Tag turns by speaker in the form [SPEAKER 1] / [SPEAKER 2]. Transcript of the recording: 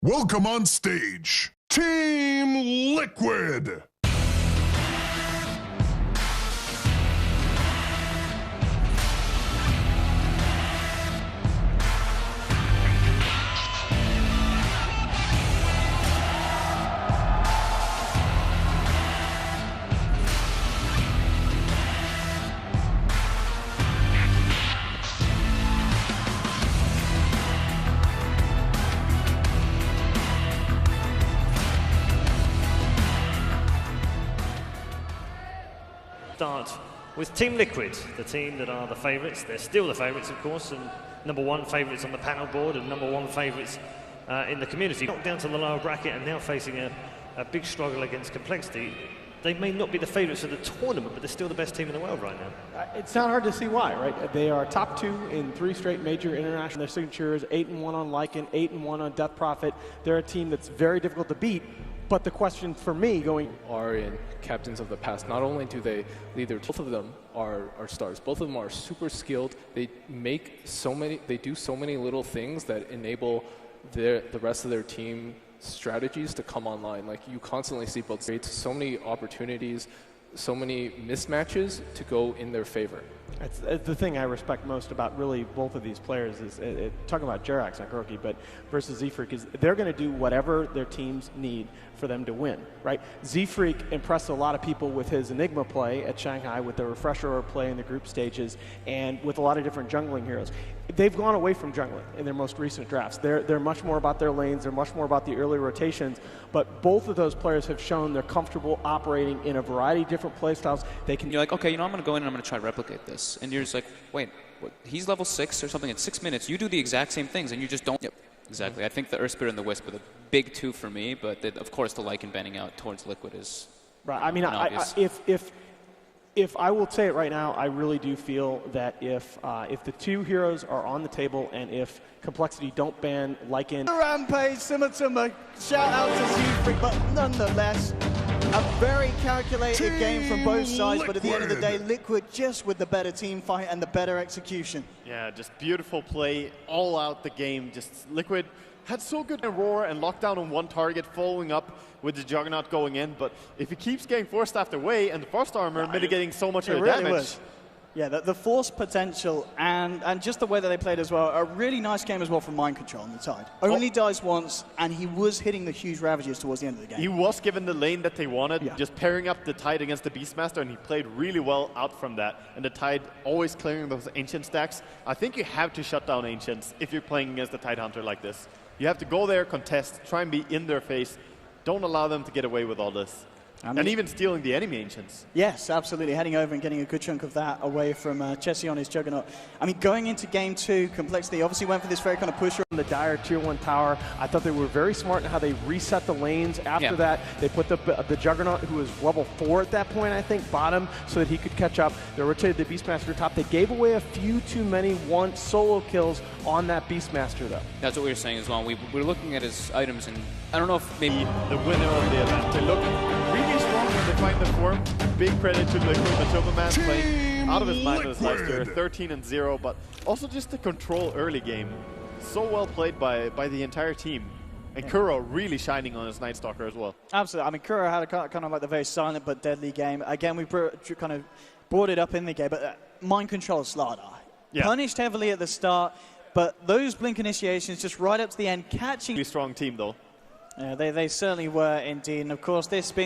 [SPEAKER 1] Welcome on stage, Team Liquid!
[SPEAKER 2] Start with Team Liquid, the team that are the favourites. They're still the favourites, of course, and #1 favourites on the panel board and #1 favourites in the community. Knocked down to the lower bracket and now facing a big struggle against complexity. They may not be the favourites of the tournament, but they're still the best team in the world right now.
[SPEAKER 3] It's not hard to see why, right? They are top 2 in 3 straight major international. Their signature is 8-1 on Lycan, 8-1 on Death Prophet. They're a team that's very difficult to beat. But the question for me going
[SPEAKER 4] are in captains of the past. Not only do they lead their, both of them are stars. Both of them are super skilled. They do so many little things that enable the rest of their team strategies to come online. Like you constantly see both create so many opportunities, so many mismatches to go in their favor.
[SPEAKER 3] It's the thing I respect most about really both of these players is talking about Jerax, not Kuroki, but versus Z-Freak is they're going to do whatever their teams need for them to win, right? Z-Freak impressed a lot of people with his Enigma play at Shanghai, with the refresher play in the group stages, and with a lot of different jungling heroes. They've gone away from jungling in their most recent drafts. They're much more about their lanes, they're much more about the early rotations, but both of those players have shown they're comfortable operating in a variety of different play styles. They can.
[SPEAKER 5] You're like, okay, I'm going to go in and I'm going to try to replicate this. And you're just like, wait, what? He's level 6 or something in 6 minutes. You do the exact same things and you just don't. Yep, exactly. I think the Earthspirit and the Wisp are the big 2 for me, but of course the Lycan banning out towards Liquid is
[SPEAKER 3] right. I mean, if I will say it right now, I really do feel that if the 2 heroes are on the table and if Complexity don't ban Lycan.
[SPEAKER 6] Rampage, similar shout out to Z-Freak, but nonetheless, a very calculated game from both sides, but at the end of the day, Liquid just with the better team fight and the better execution.
[SPEAKER 7] Yeah, just beautiful play all out the game. Just Liquid had so good Aurora and lockdown on one target, following up with the Juggernaut going in. But if he keeps getting force staffed away and the frost armor mitigating so much of the
[SPEAKER 6] really
[SPEAKER 7] damage.
[SPEAKER 6] Was. Yeah, the force potential and just the way that they played as well. A really nice game as well from Mind Control on the side. Only dies once, and he was hitting the huge ravages towards the end of the game.
[SPEAKER 7] He was given the lane that they wanted, just pairing up the Tide against the Beastmaster, and he played really well out from that. And the Tide always clearing those Ancient stacks. I think you have to shut down Ancients if you're playing against the Tide Hunter like this. You have to go there, contest, try and be in their face. Don't allow them to get away with all this. And even stealing the enemy Ancients.
[SPEAKER 6] Yes, absolutely. Heading over and getting a good chunk of that away from Chessie on his Juggernaut. I mean, going into game 2, Complexity obviously went for this very kind of pusher.
[SPEAKER 3] The dire tier 1 tower, I thought they were very smart in how they reset the lanes. After that, they put the Juggernaut, who was level 4 at that point, I think, bottom, so that he could catch up. They rotated the Beastmaster top. They gave away a few too many solo kills on that Beastmaster, though.
[SPEAKER 5] That's what we were saying as well. We were looking at his items, and I don't know if maybe
[SPEAKER 7] the winner of the event. They look really strong when they find the form. Big credit to Liquid, the Silverman playing out of his mind this last year, 13-0, but also just the control early game. So well played by the entire team. And Kuro really shining on his Night Stalker as well.
[SPEAKER 6] Absolutely. I mean, Kuro had a kind of like the very silent but deadly game. Again, we kind of brought it up in the game, but Mind Control Slardar. Punished heavily at the start, but those blink initiations just right up to the end, catching.
[SPEAKER 7] Really strong team, though.
[SPEAKER 6] Yeah, they certainly were indeed. And of course, this being